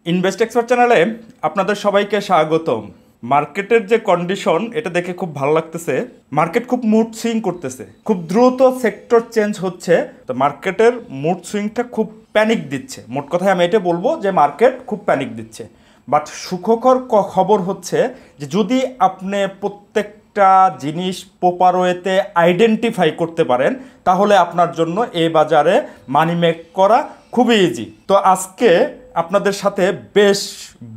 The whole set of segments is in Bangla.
ইনভেস্ট এক্সপার্ট চ্যানেলে আপনাদের সবাইকে স্বাগতম। মার্কেটের যে কন্ডিশন এটা দেখে খুব ভালো লাগতেছে। মার্কেট খুব মুড সুইং করতেছে, খুব দ্রুত সেক্টর চেঞ্জ হচ্ছে। তো মার্কেটের মুড সুইংটা খুব প্যানিক দিচ্ছে। মোট কথায় আমি এটা বলবো যে মার্কেট খুব প্যানিক দিচ্ছে। বাট সুখকর খবর হচ্ছে যে যদি আপনি প্রত্যেকটা জিনিস প্রপার ওয়েতে আইডেন্টিফাই করতে পারেন তাহলে আপনার জন্য এই বাজারে মানি মেক করা খুবই ইজি। তো আজকে আপনাদের সাথে বেশ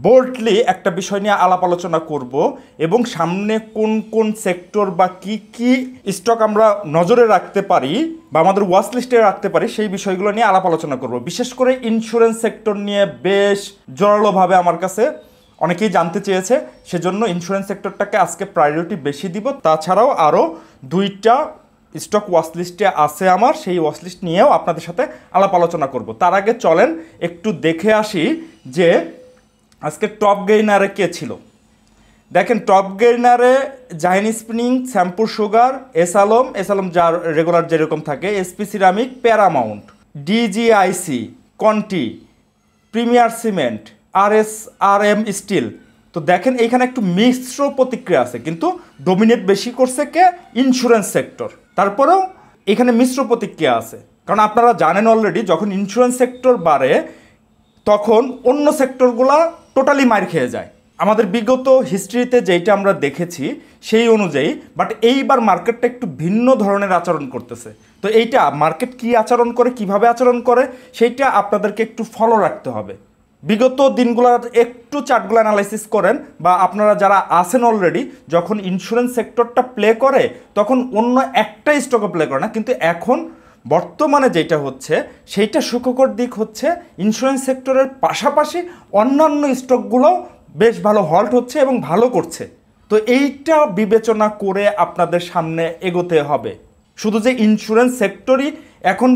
বোল্ডলি একটা বিষয় নিয়ে আলাপ আলোচনা করব এবং সামনে কোন কোন সেক্টর বা কি কি স্টক আমরা নজরে রাখতে পারি বা আমাদের ওয়াচ লিস্টে রাখতে পারি সেই বিষয়গুলো নিয়ে আলাপ আলোচনা করব। বিশেষ করে ইন্স্যুরেন্স সেক্টর নিয়ে বেশ জোরালোভাবে আমার কাছে অনেকেই জানতে চেয়েছে, সেজন্য ইন্স্যুরেন্স সেক্টরটাকে আজকে প্রায়োরিটি বেশি দিব। তাছাড়াও আরও দুইটা স্টক ওয়াচ লিস্টে আছে আমার, সেই ওয়াচ লিস্ট নিয়েও আপনাদের সাথে আলাপ আলোচনা করব। তার আগে চলেন একটু দেখে আসি যে আজকে টপ গেইনারে কে ছিল। দেখেন, টপ গেইনারে জাহিন স্পিনিং, শ্যাম্পুর সুগার, এস আলম যার রেগুলার যেরকম থাকে, SP ceramic, Paramount, DGIC, Conti, premier cement, আর এম স্টিল। তো দেখেন এইখানে একটু মিশ্র প্রতিক্রিয়া আছে, কিন্তু ডোমিনেট বেশি করছে কে? Insurance sector. তারপরেও এখানে মিশ্র প্রতিক্রিয়া আছে, কারণ আপনারা জানেন অলরেডি যখন ইন্স্যুরেন্স সেক্টর বাড়ে তখন অন্য সেক্টরগুলা টোটালি মার খেয়ে যায়। আমাদের বিগত হিস্ট্রিতে যেটা আমরা দেখেছি সেই অনুযায়ী। বাট এইবার মার্কেটটা একটু ভিন্ন ধরনের আচরণ করতেছে। তো এইটা মার্কেট কি আচরণ করে, কিভাবে আচরণ করে, সেইটা আপনাদেরকে একটু ফলো রাখতে হবে। বিগত দিনগুলোর একটু চার্টগুলো অ্যানালাইসিস করেন, বা আপনারা যারা আছেন অলরেডি, যখন ইন্স্যুরেন্স সেক্টরটা প্লে করে তখন অন্য একটা স্টকও প্লে করে না, কিন্তু এখন বর্তমানে যেটা হচ্ছে সেইটা সুখকর দিক হচ্ছে ইন্স্যুরেন্স সেক্টরের পাশাপাশি অন্যান্য স্টকগুলোও বেশ ভালো হল্ট হচ্ছে এবং ভালো করছে। তো এইটা বিবেচনা করে আপনাদের সামনে এগোতে হবে। শুধু যে ইন্স্যুরেন্স সেক্টরই এখন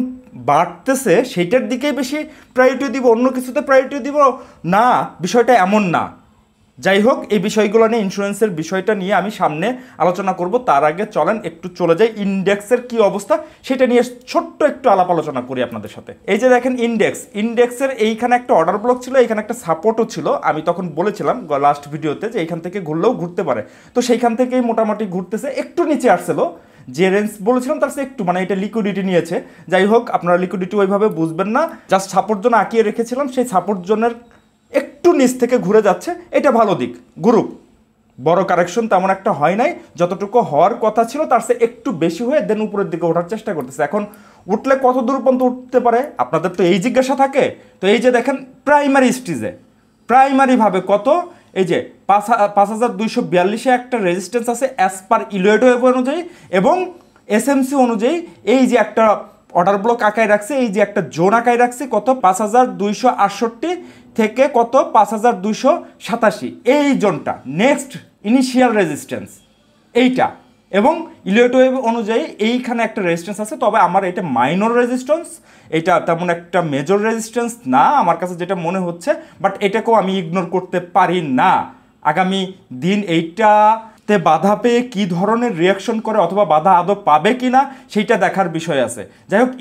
বাড়তেছে সেইটার দিকেই বেশি প্রায়োরিটি দিব, অন্য কিছুতে প্রায়োরিটি দিব না, বিষয়টা এমন না। যাই হোক, এই বিষয়গুলো নিয়ে, ইন্স্যুরেন্সের বিষয়টা নিয়ে আমি সামনে আলোচনা করব। তার আগে চলেন একটু চলে যাই ইন্ডেক্সের কি অবস্থা সেটা নিয়ে ছোট্ট একটু আলাপ আলোচনা করি আপনাদের সাথে। এই যে দেখেন ইন্ডেক্সের এইখানে একটা অর্ডার ব্লক ছিল, এইখানে একটা সাপোর্টও ছিল। আমি তখন বলেছিলাম লাস্ট ভিডিওতে যে এইখান থেকে ঘুরলেও ঘুরতে পারে। তো সেইখান থেকেই মোটামুটি ঘুরতেছে, একটু নিচে আসছিল। যে রেঞ্জ বলেছিলাম তার চেয়ে একটু, মানে এটা লিকুইডিটি নিয়েছে। যাই হোক, আপনারা লিকুইডিটি ওইভাবে বুঝবেন না, জাস্ট সাপোর্ট জোন আঁকিয়ে রেখেছিলাম, সেই সাপোর্ট জোনের একটু নিচ থেকে ঘুরে যাচ্ছে, এটা ভালো দিক। গ্রুপ বড় কারেকশন তেমন একটা হয় নাই, যতটুকু হওয়ার কথা ছিল তার চেয়ে একটু বেশি হয়ে দেন উপরের দিকে ওঠার চেষ্টা করতেছে। এখন উঠলে কত দূর পর্যন্ত উঠতে পারে আপনাদের তো এই জিজ্ঞাসা থাকে। তো এই যে দেখেন প্রাইমারি স্টেজে, প্রাইমারিভাবে কত, এই যে 5242 একটা রেজিস্ট্যান্স আছে অ্যাজ পার ইলুয়েট ওয়েভ অনুযায়ী, এবং এসএমসি অনুযায়ী এই যে একটা অর্ডার ব্লক আঁকায় রাখছে, এই যে একটা জোন আঁকায় রাখছে কত 5268 থেকে কত 5287, এই জোনটা নেক্সট ইনিশিয়াল রেজিস্ট্যান্স এইটা, এবং ইলিয়েট ওয়েভ অনুযায়ী এইখানে একটা রেজিস্ট্যান্স আছে। তবে আমার এটা মাইনর রেজিস্ট্যান্স, এটা তেমন একটা মেজর রেজিস্ট্যান্স না আমার কাছে যেটা মনে হচ্ছে। বাট এটাকেও আমি ইগনোর করতে পারি না। আগামী দিন এইটাতে বাধা পেয়ে কী ধরনের রিয়াকশন করে, অথবা বাধা আদৌ পাবে কি না সেইটা দেখার বিষয় আছে। যাই হোক,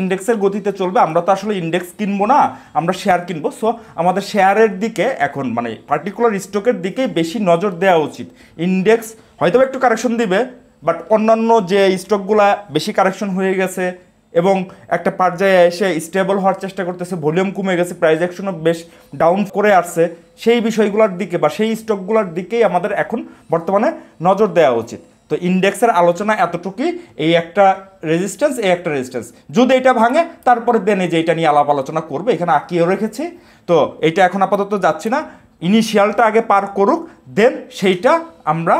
ইন্ডেক্সের গতিতে চলবে। আমরা তো আসলে ইন্ডেক্স কিনবো না, আমরা শেয়ার কিনবো। সো আমাদের শেয়ারের দিকে এখন, মানে পার্টিকুলার স্টকের দিকেই বেশি নজর দেওয়া উচিত। ইন্ডেক্স হয়তো একটু কারেকশন দিবে, বাট অন্যান্য যে স্টকগুলা বেশি কারেকশন হয়ে গেছে এবং একটা পর্যায়ে এসে স্টেবল হওয়ার চেষ্টা করতেছে, ভলিউম কমে গেছে, প্রাইস অ্যাকশনও বেশ ডাউন করে আসছে, সেই বিষয়গুলোর দিকে বা সেই স্টকগুলোর দিকেই আমাদের এখন বর্তমানে নজর দেওয়া উচিত। তো ইন্ডেক্সের আলোচনা এতটুকুই, এই একটা রেজিস্ট্যান্স, এই একটা রেজিস্ট্যান্স, যদি এটা ভাঙে তারপরে দেন এই যে এটা নিয়ে আলাপ আলোচনা করবে, এখানে আঁকিয়েও রেখেছি। তো এইটা এখন আপাতত যাচ্ছি না, ইনিশিয়ালটা আগে পার করুক, দেন সেইটা আমরা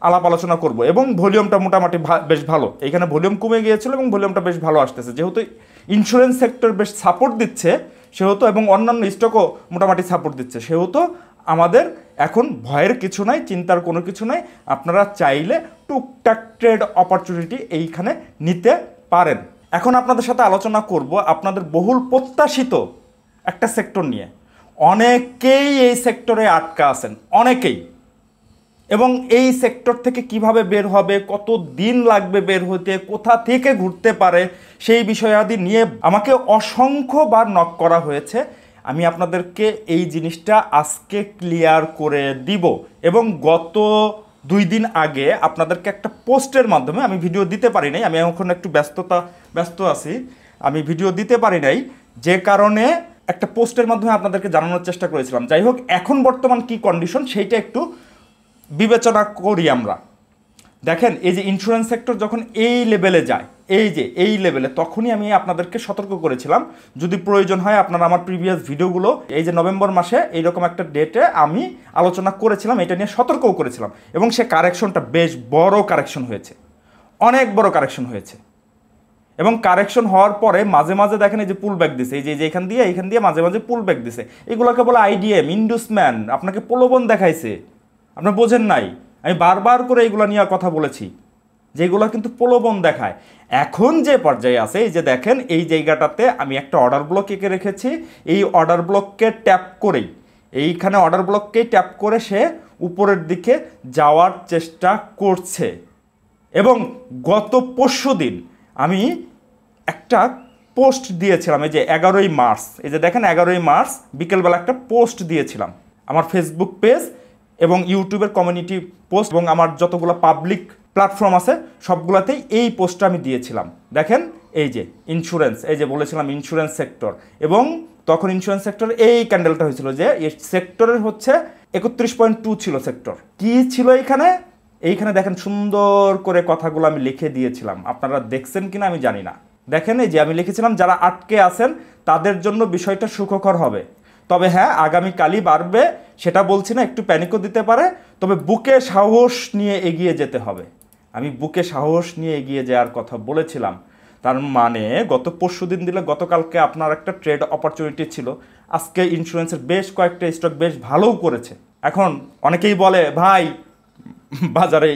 আলাপ আলোচনা করব। এবং ভলিউমটা মোটামুটি বেশ ভালো, এখানে ভলিউম কমে গিয়েছিল এবং ভলিউমটা বেশ ভালো আসতেছে, যেহেতু ইন্স্যুরেন্স সেক্টর বেশ সাপোর্ট দিচ্ছে সেহেতু, এবং অন্যান্য স্টকও মোটামুটি সাপোর্ট দিচ্ছে সেহেতু আমাদের এখন ভয়ের কিছু নাই, চিন্তার কোনো কিছু নাই। আপনারা চাইলে টুকটাক ট্রেড অপরচুনিটি এইখানে নিতে পারেন। এখন আপনাদের সাথে আলোচনা করব আপনাদের বহুল প্রত্যাশিত একটা সেক্টর নিয়ে। অনেকেই এই সেক্টরে আটকা আছেন, অনেকেই, এবং এই সেক্টর থেকে কিভাবে বের হবে, কত দিন লাগবে বের হতে, কোথা থেকে ঘুরতে পারে, সেই বিষয়াদি নিয়ে আমাকে অসংখ্যবার নক করা হয়েছে। আমি আপনাদেরকে এই জিনিসটা আজকে ক্লিয়ার করে দিব। এবং গত 2 দিন আগে আপনাদেরকে একটা পোস্টের মাধ্যমে, আমি ভিডিও দিতে পারি নাই, আমি এখন একটু ব্যস্ত আছি, আমি ভিডিও দিতে পারি নাই, যে কারণে একটা পোস্টের মাধ্যমে আপনাদেরকে জানানোর চেষ্টা করেছিলাম। যাই হোক, এখন বর্তমান কি কন্ডিশন সেইটা একটু বিবেচনা করি আমরা। দেখেন, এই যে ইন্স্যুরেন্স সেক্টর যখন এই লেভেলে যায়, এই লেভেলে, তখনই আমি আপনাদেরকে সতর্ক করেছিলাম, যদি প্রয়োজন হয় আপনারা আমার প্রিভিয়াস ভিডিওগুলো, এই যে নভেম্বর মাসে এইরকম একটা ডেটে আমি আলোচনা করেছিলাম, এটা নিয়ে সতর্কও করেছিলাম, এবং সে কারেকশনটা বেশ বড় কারেকশন হয়েছে, অনেক বড় কারেকশন হয়েছে। এবং কারেকশন হওয়ার পরে মাঝে মাঝে দেখেন এই যে পুল ব্যাক দিছে, এই যে এইখান দিয়ে মাঝে মাঝে পুল ব্যাক দিছে, এগুলোকে বলে আইডিএম, ইন্ডুসম্যান, আপনাকে প্রলোভন দেখাইছে, আপনি বোঝেন নাই। আমি বারবার করে এইগুলো নিয়ে কথা বলেছি, যেগুলো কিন্তু প্রলোভন দেখায়। এখন যে পর্যায়ে আছে, এই যে দেখেন এই জায়গাটাতে আমি একটা অর্ডার ব্লক এঁকে রেখেছি, এই অর্ডার ব্লককে ট্যাপ করেই, এইখানে অর্ডার ব্লককেই ট্যাপ করে সে উপরের দিকে যাওয়ার চেষ্টা করছে। এবং গত পরশুদিন আমি একটা পোস্ট দিয়েছিলাম, এই যে 11ই মার্চ, এই যে দেখেন 11ই মার্চ বিকেলবেলা একটা পোস্ট দিয়েছিলাম আমার ফেসবুক পেজ এবং ইউটিউবের কমিউনিটি পোস্ট এবং আমার যতগুলো পাবলিক প্ল্যাটফর্ম আছে সবগুলোতেই এই পোস্টটা আমি দিয়েছিলাম। দেখেন এই যে ইন্স্যুরেন্স, এই যে বলেছিলাম ইন্স্যুরেন্স সেক্টর, এবং তখন ইন্স্যুরেন্স সেক্টর এই ক্যান্ডেলটা হয়েছিল যে এই সেক্টরের হচ্ছে 31.2 ছিল সেক্টর। কি ছিল এইখানে দেখেন সুন্দর করে কথাগুলো আমি লিখে দিয়েছিলাম, আপনারা দেখছেন কিনা আমি জানি না। দেখেন এই যে আমি লিখেছিলাম, যারা আটকে আছেন তাদের জন্য বিষয়টা সুখকর হবে, তবে হ্যাঁ আগামীকালই বাড়বে সেটা বলছি না, একটু প্যানিকও দিতে পারে, তবে বুকে সাহস নিয়ে এগিয়ে যেতে হবে। আমি বুকে সাহস নিয়ে এগিয়ে যাওয়ার কথা বলেছিলাম। তার মানে গত পরশুদিন দিলে গতকালকে আপনার একটা ট্রেড অপরচুনিটি ছিল, আজকে ইন্স্যুরেন্সের বেশ কয়েকটা স্টক বেশ ভালোও করেছে। এখন অনেকেই বলে ভাই বাজারে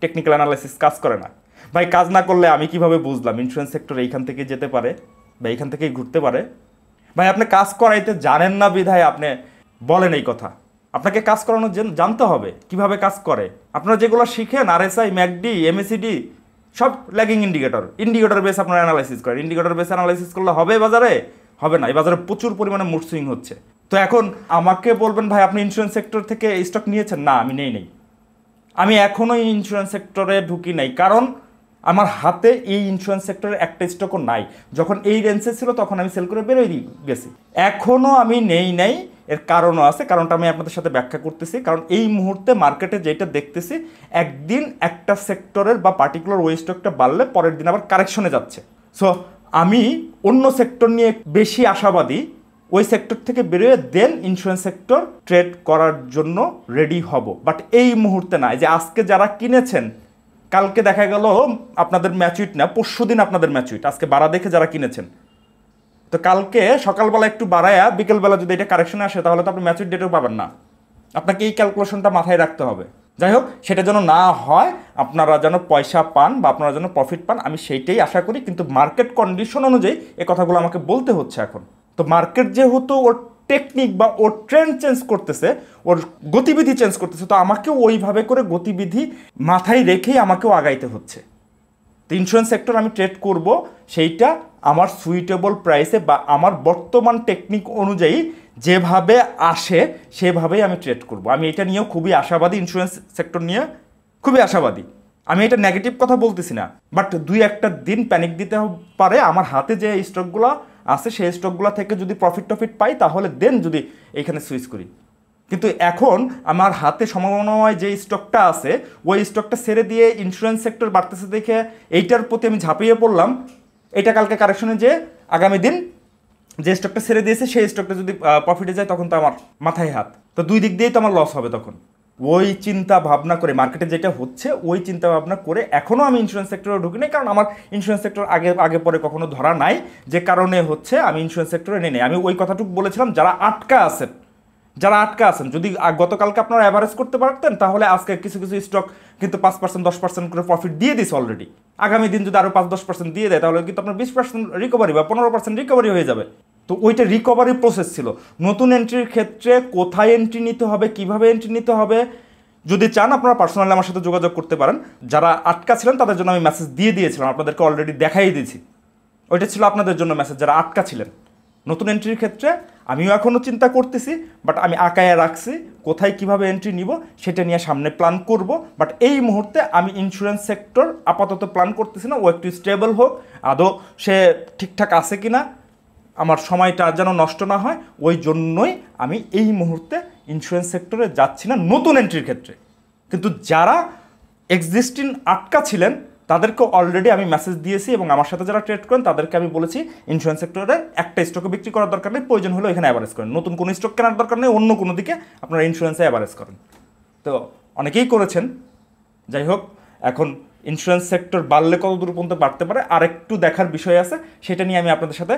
টেকনিক্যাল অ্যানালাইসিস কাজ করে না। ভাই কাজ না করলে আমি কিভাবে বুঝলাম ইন্স্যুরেন্স সেক্টর এইখান থেকে যেতে পারে বা এইখান থেকেই ঘুরতে পারে? ভাই আপনি কাজ করাইতে জানেন না বিধায় আপনি বলেন এই কথা। আপনাকে কাজ করানো জানতে হবে কিভাবে কাজ করে। আপনারা যেগুলো শিখেন আরএসআই, ম্যাকডি, এমএসিডি সব ল্যাগিং ইন্ডিকেটর বেস আপনারা অ্যানালাইসিস করেন। ইন্ডিকেটর বেস অ্যানালাইসিস করলে হবে বাজারে? হবে না। এই বাজারে প্রচুর পরিমাণে মুড সুইং হচ্ছে। তো এখন আমাকে বলবেন ভাই আপনি ইন্স্যুরেন্স সেক্টর থেকে স্টক নিয়েছেন? না, আমি নেই। আমি এখনও ইন্স্যুরেন্স সেক্টরে ঢুকি নাই, কারণ আমার হাতে এই ইন্স্যুরেন্স সেক্টরের একটা স্টকও নাই। যখন এই রেঞ্জে ছিল তখন আমি সেল করে বেরোয় গেছি। এখনও আমি নেই, এর কারণও আছে, কারণটা আমি আপনাদের সাথে ব্যাখ্যা করতেছি। কারণ এই মুহূর্তে মার্কেটে যেটা দেখতেছি, একদিন একটা সেক্টরের বা পার্টিকুলার ওই স্টকটা বাড়লে পরের দিন আবার কারেকশনে যাচ্ছে। সো আমি অন্য সেক্টর নিয়ে বেশি আশাবাদী, ওই সেক্টর থেকে বেরোয় দেন ইন্স্যুরেন্স সেক্টর ট্রেড করার জন্য রেডি হব। বাট এই মুহূর্তে না। যে আজকে যারা কিনেছেন, কালকে দেখা গেল আপনাদের ম্যাচুইট না, পরশুদিন আপনাদের ম্যাচুইট, আজকে বাড়া দেখে যারা কিনেছেন, তো কালকে সকালবেলা একটু বাড়ায়া বিকেলবেলা যদি এটা কারেকশনে আসে তাহলে তো আপনি ম্যাচুইট ডেটেও পাবেন না। আপনাকে এই ক্যালকুলেশনটা মাথায় রাখতে হবে। যাই হোক, সেটা যেন না হয়, আপনারা যেন পয়সা পান বা আপনারা যেন প্রফিট পান, আমি সেইটাই আশা করি। কিন্তু মার্কেট কন্ডিশন অনুযায়ী এই কথাগুলো আমাকে বলতে হচ্ছে এখন। তো মার্কেট যেহেতু ওর টেকনিক বা ওর ট্রেন্ড চেঞ্জ করতেছে, ওর গতিবিধি চেঞ্জ করতেছে, তো আমাকেও ওইভাবে করে গতিবিধি মাথায় রেখেই আমাকেও আগাইতে হচ্ছে। তো ইন্স্যুরেন্স সেক্টর আমি ট্রেড করব, সেইটা আমার সুইটেবল প্রাইসে বা আমার বর্তমান টেকনিক অনুযায়ী যেভাবে আসে সেভাবেই আমি ট্রেড করব। আমি এটা নিয়েও খুবই আশাবাদী, ইন্স্যুরেন্স সেক্টর নিয়ে খুবই আশাবাদী। আমি এটা নেগেটিভ কথা বলতেছি না, বাট 2-1 দিন প্যানিক দিতে পারে। আমার হাতে যে স্টকগুলো আছে সেই স্টকগুলো থেকে যদি প্রফিট পাই তাহলে দেন যদি এইখানে সুইচ করি। কিন্তু এখন আমার হাতে সম্ভাবনাময় যে স্টকটা আছে ওই স্টকটা ছেড়ে দিয়ে ইন্স্যুরেন্স সেক্টর বাড়তেছে দেখে এইটার প্রতি আমি ঝাঁপিয়ে পড়লাম। এটা কালকে কারেকশনে যে আগামী দিন যে স্টকটা ছেড়ে দিয়েছে সেই স্টকটা যদি প্রফিটে যায় তখন তো আমার মাথায় হাত। তো দুই দিক দিয়েই তো আমার লস হবে। তখন ওই চিন্তা ভাবনা করে মার্কেটে যেটা হচ্ছে ওই চিন্তা ভাবনা করে এখনও আমি ইন্স্যুরেন্স সেক্টরে ঢুকি নাই, কারণ আমার ইন্স্যুরেন্স সেক্টর আগে পরে কখনো ধরা নাই, যে কারণে হচ্ছে আমি ইন্স্যুরেন্স সেক্টরে নেই। আমি ওই কথাটুকু বলেছিলাম, যারা আটকা আছেন যদি গতকালকে আপনারা অ্যাভারেজ করতে পারতেন তাহলে আজকে কিছু স্টক কিন্তু 5% 10% করে প্রফিট দিয়ে দিছে অলরেডি। আগামী দিন যদি আরও 5-10% দিয়ে দেয় তাহলে কিন্তু আপনার 20% রিকভারি বা 15% রিকভারি হয়ে যাবে। তো ওইটা রিকভারি প্রসেস ছিল। নতুন এন্ট্রির ক্ষেত্রে কোথায় এন্ট্রি নিতে হবে, কিভাবে এন্ট্রি নিতে হবে, যদি চান আপনারা পার্সোনালি আমার সাথে যোগাযোগ করতে পারেন। যারা আটকা ছিলেন তাদের জন্য আমি মেসেজ দিয়ে দিয়েছিলাম, আপনাদেরকে অলরেডি দেখাই দিয়েছি। ওইটা ছিল আপনাদের জন্য মেসেজ, যারা আটকা ছিলেন। নতুন এন্ট্রির ক্ষেত্রে আমিও এখনও চিন্তা করতেছি, বাট আমি আঁকায় রাখছি কোথায় কিভাবে এন্ট্রি নিব সেটা নিয়ে সামনে প্ল্যান করব। বাট এই মুহূর্তে আমি ইন্স্যুরেন্স সেক্টর আপাতত প্ল্যান করতেছি না, ও একটু স্টেবল হোক, আদৌ সে ঠিকঠাক আছে কি না, আমার সময়টা যেন নষ্ট না হয়, ওই জন্যই আমি এই মুহূর্তে ইন্স্যুরেন্স সেক্টরে যাচ্ছি না নতুন এন্ট্রির ক্ষেত্রে। কিন্তু যারা এক্সিস্টিং আটকা ছিলেন তাদেরকে অলরেডি আমি মেসেজ দিয়েছি, এবং আমার সাথে যারা ট্রেড করেন তাদেরকে আমি বলেছি ইন্স্যুরেন্স সেক্টরে একটা স্টকে বিক্রি করার দরকার নেই, প্রয়োজন হলে এখানে অ্যাভারেজ করেন, নতুন কোনো স্টক কেনার দরকার নেই, অন্য কোনো দিকে আপনারা ইন্স্যুরেন্সে অ্যাভারেজ করেন। তো অনেকেই করেছেন। যাই হোক, এখন ইন্স্যুরেন্স সেক্টর বাড়লে কত দূর পর্যন্ত বাড়তে পারে আর একটু দেখার বিষয় আছে, সেটা নিয়ে আমি আপনাদের সাথে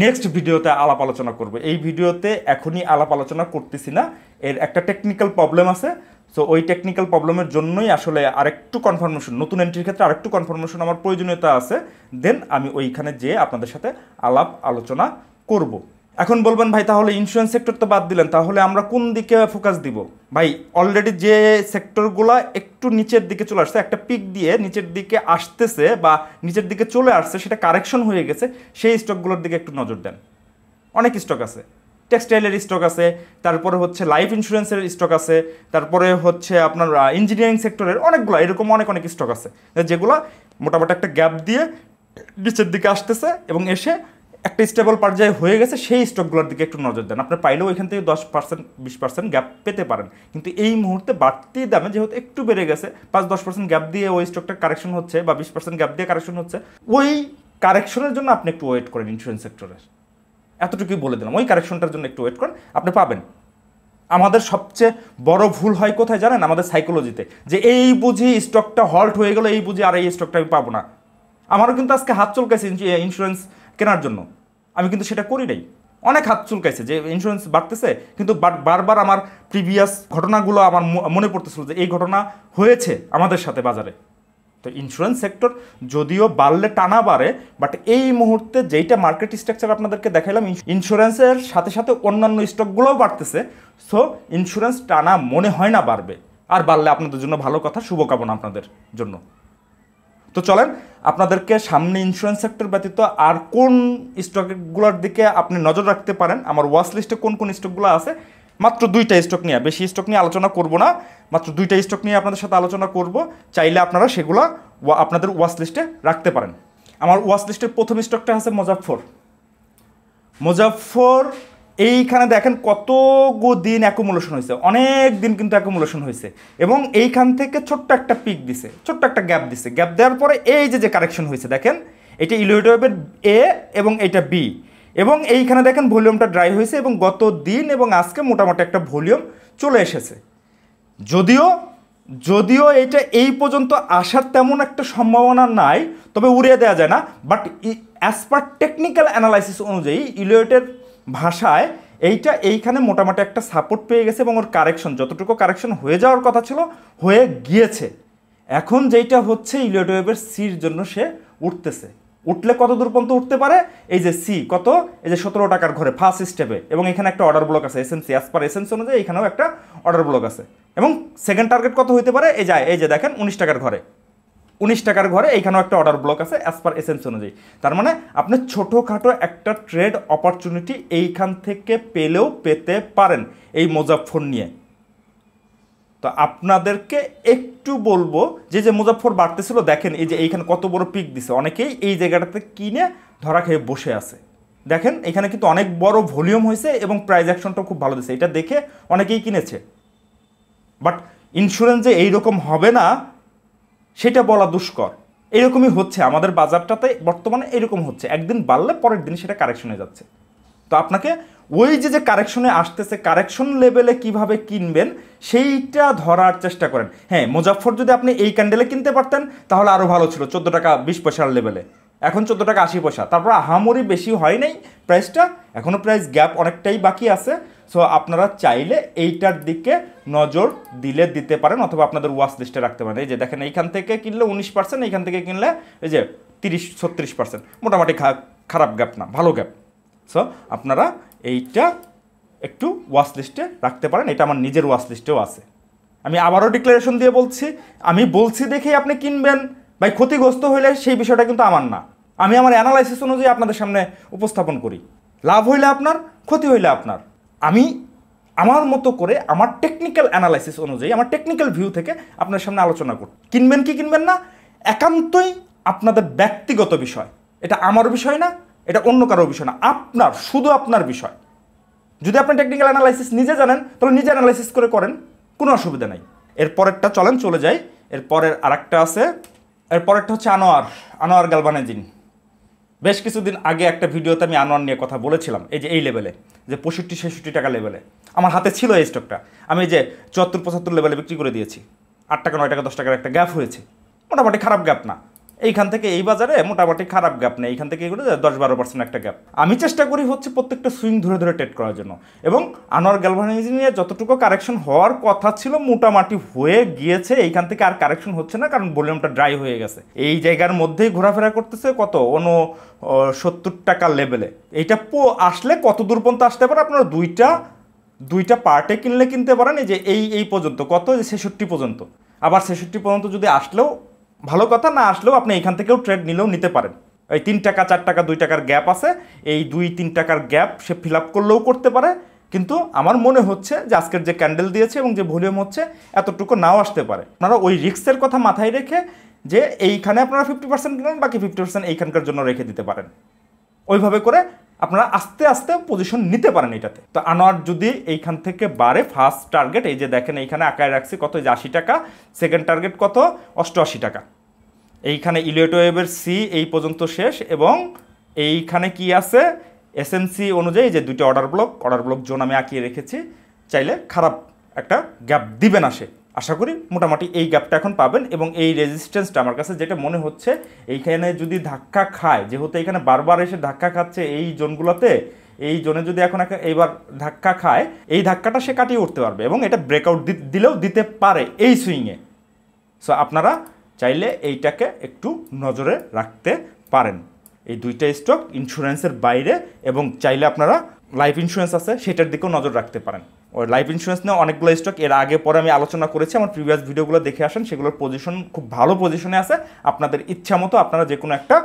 নেক্সট ভিডিওতে আলাপ আলোচনা করব। এই ভিডিওতে এখনই আলাপ আলোচনা করতেছি না, এর একটা টেকনিক্যাল প্রবলেম আছে। সো ওই টেকনিক্যাল প্রবলেমের জন্যই আসলে আরেকটু কনফার্মেশন, নতুন এন্ট্রির ক্ষেত্রে আরেকটু কনফার্মেশন আমার প্রয়োজনীয়তা আছে, দেন আমি ওইখানে যেয়ে আপনাদের সাথে আলাপ আলোচনা করব। এখন বলবেন ভাই তাহলে ইন্স্যুরেন্স সেক্টর তো বাদ দিলেন, তাহলে আমরা কোন দিকে ফোকাস দিব? ভাই অলরেডি যে সেক্টরগুলো একটু নিচের দিকে চলে আসছে, একটা পিক দিয়ে নিচের দিকে আসতেছে বা নিচের দিকে চলে আসছে, সেটা কারেকশন হয়ে গেছে, সেই স্টকগুলোর দিকে একটু নজর দেন। অনেক স্টক আছে, টেক্সটাইলের স্টক আছে, তারপরে হচ্ছে লাইফ ইন্স্যুরেন্সের স্টক আছে, তারপরে হচ্ছে আপনার ইঞ্জিনিয়ারিং সেক্টরের অনেকগুলো এরকম অনেক অনেক স্টক আছে, যেগুলো মোটামুটি একটা গ্যাপ দিয়ে নিচের দিকে আসতেছে এবং এসে একটা স্টেবল পর্যায়ে হয়ে গেছে, সেই স্টকগুলোর দিকে একটু নজর দেন। আপনার পাইলেও এখান থেকে 10% 20% গ্যাপ পেতে পারেন, কিন্তু এই মুহূর্তে বাড়তি দামে যেহেতু একটু বেড়ে গেছে, 5-10% গ্যাপ দিয়ে ওই স্টকটা কারেকশন হচ্ছে বা 20% গ্যাপ দিয়ে কারেকশন হচ্ছে, ওই কারেকশনের জন্য আপনি একটু ওয়েট করেন ইন্স্যুরেন্স সেক্টরের। এতটুকুই বলে দিলাম, ওই কারেকশনটার জন্য একটু ওয়েট করেন, আপনি পাবেন। আমাদের সবচেয়ে বড় ভুল হয় কোথায় জানেন? আমাদের সাইকোলজিতে, যে এই বুঝি স্টকটা হল্ট হয়ে গেল, এই বুঝি আর এই স্টকটা আমি পাবো না। আমারও কিন্তু আজকে হাত চলকাইছে ইন্স্যুরেন্স কেনার জন্য, আমি কিন্তু সেটা করি নাই। অনেক হাত চুলকাইছে যে ইন্স্যুরেন্স বাড়তেছে, কিন্তু বারবার আমার প্রিভিয়াস ঘটনাগুলো আমার মনে পড়তেছিল যে এই ঘটনা হয়েছে আমাদের সাথে বাজারে। তো ইন্স্যুরেন্স সেক্টর যদিও বাড়লে টানা বাড়ে, বাট এই মুহূর্তে যেইটা মার্কেট স্ট্রাকচার আপনাদেরকে দেখাইলাম, ইন্স্যুরেন্সের সাথে সাথে অন্যান্য স্টকগুলোও বাড়তেছে। সো ইন্স্যুরেন্স টানা মনে হয় না বাড়বে, আর বাড়লে আপনাদের জন্য ভালো কথা, শুভকামনা আপনাদের জন্য। তো চলেন আপনাদেরকে সামনে ইন্স্যুরেন্স সেক্টর ব্যতীত আর কোন স্টকগুলোর দিকে আপনি নজর রাখতে পারেন, আমার ওয়াচ লিস্টে কোন কোন স্টকগুলো আছে, মাত্র 2টা স্টক নিয়ে, বেশি স্টক নিয়ে আলোচনা করব না, মাত্র 2টা স্টক নিয়ে আপনাদের সাথে আলোচনা করব। চাইলে আপনারা সেগুলো আপনাদের ওয়াচ লিস্টে রাখতে পারেন। আমার ওয়াচ লিস্টের প্রথম স্টকটা আছে মুজাফফর। এইখানে দেখেন কত দিন অ্যাকুমুলেশন হয়েছে, অনেক দিন কিন্তু অ্যাকুমুলেশন হয়েছে, এবং এইখান থেকে ছোট্ট একটা পিক দিছে, ছোট্ট একটা গ্যাপ দিছে। গ্যাপ দেওয়ার পরে এই যে কারেকশন হয়েছে দেখেন, এটা ইলিওয়েডের এ এবং এটা বি, এবং এইখানে দেখেন ভলিউমটা ড্রাই হয়েছে, এবং গত দিন এবং আজকে মোটামুটি একটা ভলিউম চলে এসেছে। যদিও এটা এই পর্যন্ত আসার তেমন একটা সম্ভাবনা নাই, তবে উড়িয়ে দেওয়া যায় না। But as per technical analysis অনুযায়ী ইলিওয়েটের ভাষায় এইখানে মোটামুটি একটা সাপোর্ট পেয়ে গেছে, এবং ওর কারেকশন যতটুকু কারেকশন হয়ে যাওয়ার কথা ছিল হয়ে গিয়েছে। এখন যেইটা হচ্ছে ইলিয়ট ওয়েভের সির জন্য সে উঠতেছে, উঠলে কত দূর পর্যন্ত উঠতে পারে? এই যে সি কত, এই যে 17 টাকার ঘরে ফার্স্ট স্টেপে, এবং এখানে একটা অর্ডার ব্লক আছে এসএনসি, অ্যাজ পার এসএনসি অনুযায়ী এখানেও একটা অর্ডার ব্লক আছে, এবং সেকেন্ড টার্গেট কত হইতে পারে? এই যে দেখেন 19 টাকার ঘরে, 19 টাকার ঘরে এইখানেও একটা অর্ডার ব্লক আছে অ্যাজ পার এসএনসি অনুযায়ী। তার মানে আপনি ছোটোখাটো একটা ট্রেড অপরচুনিটি এইখান থেকে পেলেও পেতে পারেন এই মুজাফফর নিয়ে। তো আপনাদেরকে একটু বলবো যে মুজাফফর বাড়তেছিল, দেখেন এই যে এইখানে কত বড় পিক দিছে, অনেকেই এই জায়গাটাতে কিনে ধরা খেয়ে বসে আছে। দেখেন এখানে কিন্তু অনেক বড় ভলিউম হয়েছে এবং প্রাইস অ্যাকশনটাও খুব ভালো দিচ্ছে, এটা দেখে অনেকেই কিনেছে। বাট ইন্স্যুরেন্স যে এইরকম হবে না সেটা বলা দুষ্কর, এরকমই হচ্ছে আমাদের বাজারটাতে বর্তমানে, এরকম হচ্ছে একদিন বাড়লে পরের দিন সেটা কারেকশনে যাচ্ছে। তো আপনাকে ওই যে কারেকশনে আসতেছে, কারেকশন লেভেলে কিভাবে কিনবেন সেইটা ধরার চেষ্টা করেন। হ্যাঁ, মুজাফফর যদি আপনি এই ক্যান্ডেলে কিনতে পারতেন তাহলে আরও ভালো ছিল, 14 টাকা 20 পয়সার লেভেলে, এখন 14 টাকা 80 পয়সা। তারপর আহামরি বেশি হয় নাই প্রাইসটা, এখনও প্রাইস গ্যাপ অনেকটাই বাকি আছে। সো আপনারা চাইলে এইটার দিকে নজর দিতে পারেন, অথবা আপনাদের ওয়াচ লিস্টে রাখতে পারেন। এই যে দেখেন এইখান থেকে কিনলে 19%, এইখান থেকে কিনলে এই যে 30-36%, মোটামুটি খারাপ গ্যাপ না, ভালো গ্যাপ। সো আপনারা এইটা একটু ওয়াচ লিস্টে রাখতে পারেন, এটা আমার নিজের ওয়াচ লিস্টেও আছে। আমি আবারও ডিক্লারেশন দিয়ে বলছি, আমি বলছি দেখেই আপনি কিনবেন ভাই, ক্ষতিগ্রস্ত হইলে সেই বিষয়টা কিন্তু আমার না, আমি আমার অ্যানালাইসিস অনুযায়ী আপনাদের সামনে উপস্থাপন করি। লাভ হইলে আপনার, ক্ষতি হইলে আপনার। আমি আমার মতো করে আমার টেকনিক্যাল অ্যানালাইসিস অনুযায়ী আমার টেকনিক্যাল ভিউ থেকে আপনার সামনে আলোচনা করব। কিনবেন কি কিনবেন না একান্তই আপনাদের ব্যক্তিগত বিষয়, এটা আমার বিষয় না, এটা অন্য কারোর বিষয় না, আপনার শুধু আপনার বিষয়। যদি আপনি টেকনিক্যাল অ্যানালাইসিস নিজে জানেন তাহলে নিজে অ্যানালাইসিস করে করেন, কোনো অসুবিধা নাই। এরপরেরটা চলে যাই। এরপরের আরেকটা আছে, এরপরেরটা হচ্ছে আনোয়ার গ্যালভানাইজিং। বেশ কিছুদিন আগে একটা ভিডিওতে আমি আনোয়ার নিয়ে কথা বলেছিলাম, এই লেভেলে, যে 65-66 টাকা লেভেলে আমার হাতে ছিল এই স্টকটা। আমি যে 74-75 লেভেলে বিক্রি করে দিয়েছি। 8 টাকা 9 টাকা 10 টাকার একটা গ্যাপ হয়েছে, মোটামুটি খারাপ গ্যাপ না। এইখান থেকে এই বাজারে মোটামুটি খারাপ গ্যাপ নেই, এইখান থেকে এগুলো 10-12% একটা গ্যাপ। আমি চেষ্টা করি হচ্ছে প্রত্যেকটা সুইং ধরে ধরে ট্রেড করার জন্য, এবং আনোয়ার গ্যালভানাইজিং নিয়ে যতটুকু কারেকশন হওয়ার কথা ছিল মোটামুটি হয়ে গিয়েছে। এইখান থেকে আর কারেকশন হচ্ছে না, কারণ ভলিউমটা ড্রাই হয়ে গেছে। এই জায়গার মধ্যেই ঘোরাফেরা করতেছে কত 70 টাকা লেভেলে। এইটা আসলে কত দূর পর্যন্ত আসতে পারে, আপনারা দুইটা পার্টে কিনলে কিনতে পারেন। এই যে এই পর্যন্ত কত, 66 পর্যন্ত। আবার 66 পর্যন্ত যদি আসলেও ভালো কথা, না আসলেও আপনি এখান থেকেও ট্রেড নিলেও নিতে পারেন। এই 3 টাকা 4 টাকা 2 টাকার গ্যাপ আছে, এই 2-3 টাকার গ্যাপ সে ফিল আপ করলেও করতে পারে। কিন্তু আমার মনে হচ্ছে যে আজকের যে ক্যান্ডেল দিয়েছে এবং যে ভলিউম হচ্ছে এতটুকু নাও আসতে পারে। আপনারা ওই রিস্কের কথা মাথায় রেখে যে এইখানে আপনারা 50% কিনেন, বাকি 50% এইখানকার জন্য রেখে দিতে পারেন। ওইভাবে করে আপনারা আস্তে আস্তে পজিশন নিতে পারেন এটাতে। তো আনোয়ার যদি এইখান থেকে বাড়ে, ফার্স্ট টার্গেট এই যে দেখেন এইখানে আঁকায় রাখছি কত, যে 80 টাকা, সেকেন্ড টার্গেট কত 88 টাকা। এইখানে ইলিয়ট ওয়েভের সি এই পর্যন্ত শেষ, এবং এইখানে কি আছে এসএমসি অনুযায়ী যে দুইটা অর্ডার ব্লক জোন আমি আঁকিয়ে রেখেছি। চাইলে খারাপ একটা গ্যাপ দিবে না সে, আশা করি মোটামুটি এই গ্যাপটা এখন পাবেন। এবং এই রেজিস্ট্যান্সটা আমার কাছে যেটা মনে হচ্ছে, এইখানে যদি ধাক্কা খায়, যেহেতু এখানে বারবার এসে ধাক্কা খাচ্ছে এই জোনগুলোতে, এই জোনে যদি এখন এইবার ধাক্কা খায়, এই ধাক্কাটা সে কাটিয়ে উঠতে পারবে এবং এটা ব্রেকআউট দিলেও দিতে পারে এই সুইংয়ে। সো আপনারা চাইলে এইটাকে একটু নজরে রাখতে পারেন। এই দুইটা স্টক ইন্স্যুরেন্সের বাইরে, এবং চাইলে আপনারা লাইফ ইন্স্যুরেন্স আছে সেটার দিকেও নজর রাখতে পারেন। ওই লাইফ ইন্স্যুরেন্স নিয়ে অনেকগুলো স্টক এর আগে পরে আমি আলোচনা করেছি, আমার প্রিভিয়াস ভিডিওগুলো দেখে আসেন, সেগুলোর পজিশন খুব ভালো পজিশনে আছে। আপনাদের ইচ্ছা মতো আপনারা যে কোনো একটা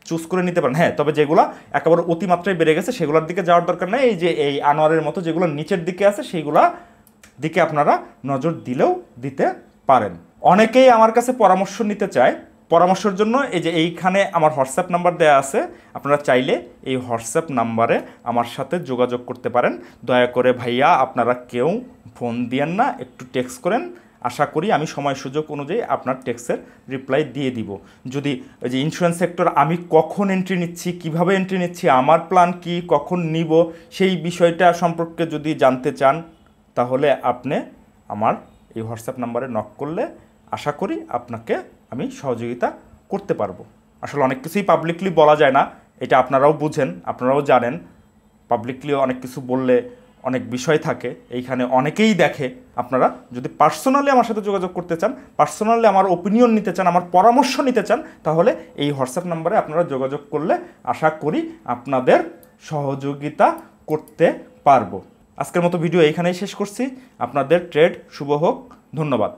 চুজ করে নিতে পারেন। হ্যাঁ, তবে যেগুলো একেবারে অতিমাত্রায় বেড়ে গেছে সেগুলোর দিকে যাওয়ার দরকার নেই। এই যে এই আনোয়ারের মতো যেগুলো নিচের দিকে আছে সেইগুলা দিকে আপনারা নজর দিলেও দিতে পারেন। অনেকেই আমার কাছে পরামর্শ নিতে চায়, পরামর্শের জন্য এই যে এইখানে আমার হোয়াটসঅ্যাপ নাম্বার দেওয়া আছে, আপনারা চাইলে এই হোয়াটসঅ্যাপ নাম্বারে আমার সাথে যোগাযোগ করতে পারেন। দয়া করে ভাইয়া আপনারা কেউ ফোন দিয়েন না, একটু টেক্সট করেন। আশা করি আমি সময় সুযোগ অনুযায়ী আপনার টেক্সটের রিপ্লাই দিয়ে দিব। যদি ওই যে ইন্স্যুরেন্স সেক্টর আমি কখন এন্ট্রি নিচ্ছি, কিভাবে এন্ট্রি নিচ্ছি, আমার প্ল্যান কি, কখন নিব, সেই বিষয়টা সম্পর্কে যদি জানতে চান, তাহলে আপনি আমার এই হোয়াটসঅ্যাপ নাম্বারে নক করলে আশা করি আপনাকে আমি সহযোগিতা করতে পারবো। আসলে অনেক কিছুই পাবলিকলি বলা যায় না, এটা আপনারাও বুঝেন, আপনারাও জানেন। পাবলিকলি অনেক কিছু বললে অনেক বিষয় থাকে, এইখানে অনেকেই দেখে। আপনারা যদি পার্সোনালি আমার সাথে যোগাযোগ করতে চান, পার্সোনালি আমার ওপিনিয়ন নিতে চান, আমার পরামর্শ নিতে চান, তাহলে এই হোয়াটসঅ্যাপ নাম্বারে আপনারা যোগাযোগ করলে আশা করি আপনাদের সহযোগিতা করতে পারবো। আজকের মতো ভিডিও এইখানেই শেষ করছি। আপনাদের ট্রেড শুভ হোক, ধন্যবাদ।